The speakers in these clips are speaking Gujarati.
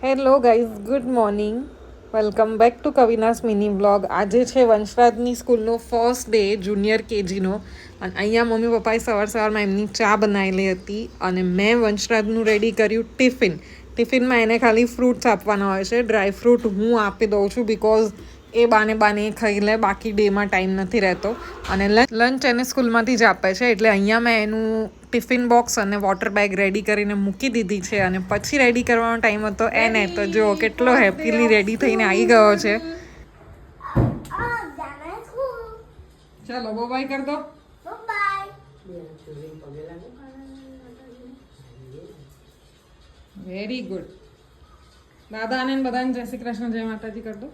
Hello guys, good morning. Welcome back to કવિનાસ મિની વ્લોગ. આજે છે વંશરાજની સ્કૂલનો ફર્સ્ટ ડે, જુનિયર કેજીનો. અને અહીંયા મમ્મી પપ્પાએ સવારમાં એમની ચા બનાવેલી હતી અને મેં વંશરાજનું રેડી કર્યું ટિફિનમાં એને ખાલી ફ્રૂટ્સ આપવાના હોય છે. ડ્રાય ફ્રૂટ હું આપી દઉં છું બિકોઝ એ બાને ખાઈ લે, બાકી ડેમાં ટાઈમ નથી રહેતો. અને લંચ એને સ્કૂલમાંથી જ આપે છે, એટલે અહીંયા મેં એનું ટિફિન બોક્સ અને વોટર બેગ રેડી કરીને મૂકી દીધી છે. અને પછી રેડી કરવાનો ટાઈમ હતો એને, તો જો કેટલો હેપીલી રેડી થઈને આવી ગયો છે. ચાલો બાય કર દો. Very good. દાદા અને બધાને જય શ્રી કૃષ્ણ, જય માતાજી કર દો.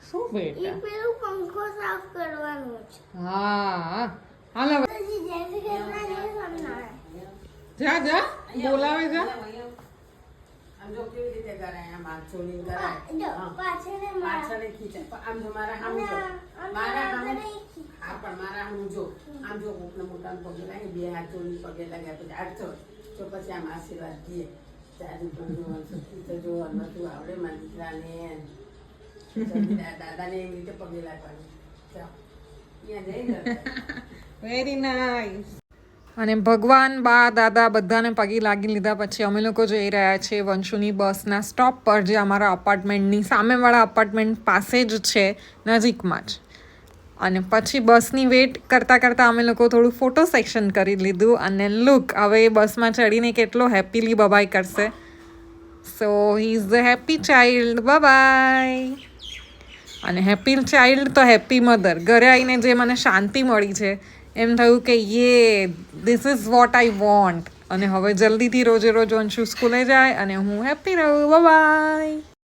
શું બેટા? પંખો સાફ કરવાનો છે. હા હાલો જા જા, બોલાવે જા. આમ જો કેવી રીતે કરાય, આમ હાથ છોડીને કરાય, પાછળ ખીચે. આમ જો મારા હામું જો, મારા હામું. હા પણ મારા હામું જો, આમ જો કોકને મોટા પગે લાગે, બે હાથ છોડીને પગે લાગ્યા પછી હાથ છોડ તો પછી આમ આશીર્વાદ દઈએ. ચાલી પણ જોવાનું તો જો નતું આવડે મારા દીકરાને. દાદાને એવી રીતે પગે લાગવાનું. Very nice. અને ભગવાન, બા, દાદા બધાને પગે લાગી લીધા પછી અમે લોકો જઈ રહ્યા છીએ વંશુની બસના સ્ટોપ પર, જે અમારા અપાર્ટમેન્ટની સામેવાળા અપાર્ટમેન્ટ પાસે જ છે, નજીકમાં જ. અને પછી બસની વેઇટ કરતાં અમે લોકો થોડું ફોટો સેક્શન કરી લીધું. અને લુક, હવે એ બસમાં ચડીને કેટલો હેપીલી બબાય કરશે. So he is the happy child. Bye. અને હેપી ચાઇલ્ડ તો હેપી મધર. ઘરે આવીને જે મને શાંતિ મળી છે, એમ થયું કે this is what I want. અને હવે જલ્દીથી રોજે રોજ વંશુ સ્કૂલે જાય અને હું હેપી રહું. બાય.